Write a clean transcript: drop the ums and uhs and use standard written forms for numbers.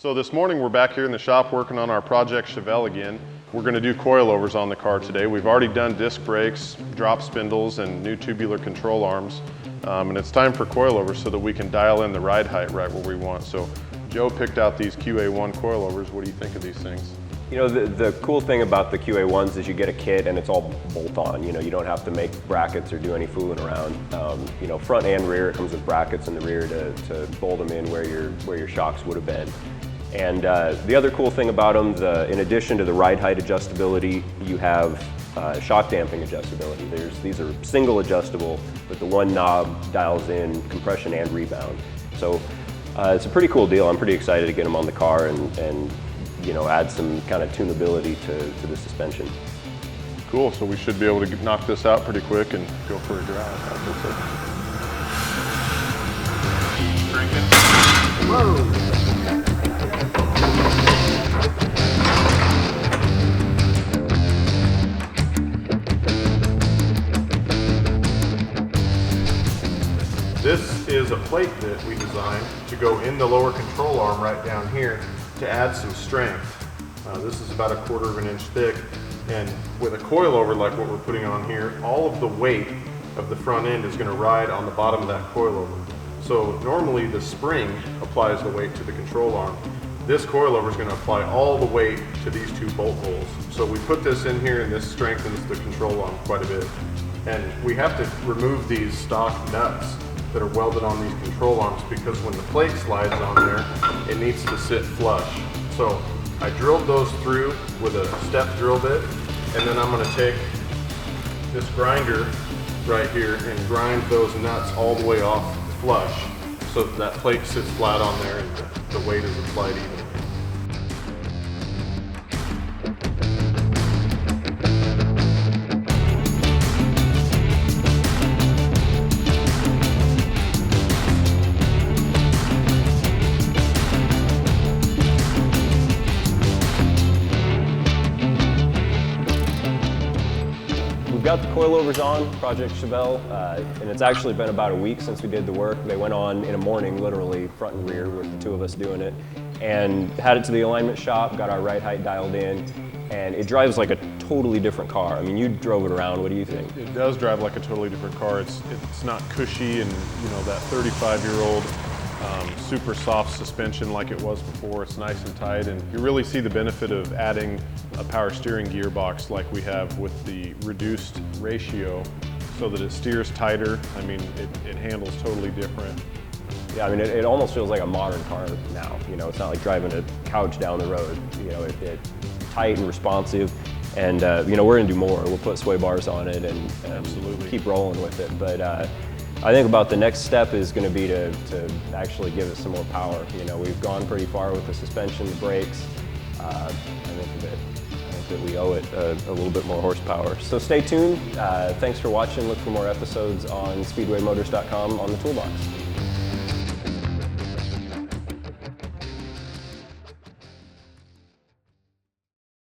So this morning we're back here in the shop working on our Project Chevelle again. We're going to do coilovers on the car today. We've already done disc brakes, drop spindles, and new tubular control arms. And it's time for coilovers so that we can dial in the ride height right where we want. So Joe picked out these QA1 coilovers. What do you think of these things? You know, the cool thing about the QA1s is you get a kit and it's all bolt-on. You know, you don't have to make brackets or do any fooling around. You know, front and rear, it comes with brackets in the rear to bolt them in where your shocks would have been. And the other cool thing about them, in addition to the ride height adjustability, you have shock damping adjustability. These are single adjustable, but the one knob dials in compression and rebound. So it's a pretty cool deal. I'm pretty excited to get them on the car and you know, add some kind of tunability to the suspension. Cool, so we should be able to knock this out pretty quick and go for a drive. Crank it. Whoa! This is a plate that we designed to go in the lower control arm right down here to add some strength. This is about 1/4 of an inch thick, and with a coilover like what we're putting on here, all of the weight of the front end is going to ride on the bottom of that coilover. So normally the spring applies the weight to the control arm. This coilover is going to apply all the weight to these two bolt holes. So we put this in here and this strengthens the control arm quite a bit. And we have to remove these stock nuts that are welded on these control arms because when the plate slides on there, it needs to sit flush. So I drilled those through with a step drill bit, and then I'm going to take this grinder right here and grind those nuts all the way off flush so that plate sits flat on there and the weight is applied evenly. We've got the coilovers on, Project Chevelle, and it's actually been about a week since we did the work. They went on in a morning, literally, front and rear, with the two of us doing it, and had it to the alignment shop, got our ride height dialed in, and it drives like a totally different car. I mean, you drove it around, what do you think? It does drive like a totally different car. It's not cushy and, you know, that 35-year-old super soft suspension like it was before. It's nice and tight, and you really see the benefit of adding a power steering gearbox like we have with the reduced ratio so that it steers tighter. I mean, it handles totally different. Yeah, I mean, it almost feels like a modern car now. You know, it's not like driving a couch down the road. You know, it's tight and responsive, and you know, we're gonna do more. We'll put sway bars on it and Absolutely. Keep rolling with it. But I think about the next step is going to be to actually give it some more power. You know, we've gone pretty far with the suspension, the brakes. I think that we owe it a little bit more horsepower. So stay tuned. Thanks for watching. Look for more episodes on speedwaymotors.com on the toolbox.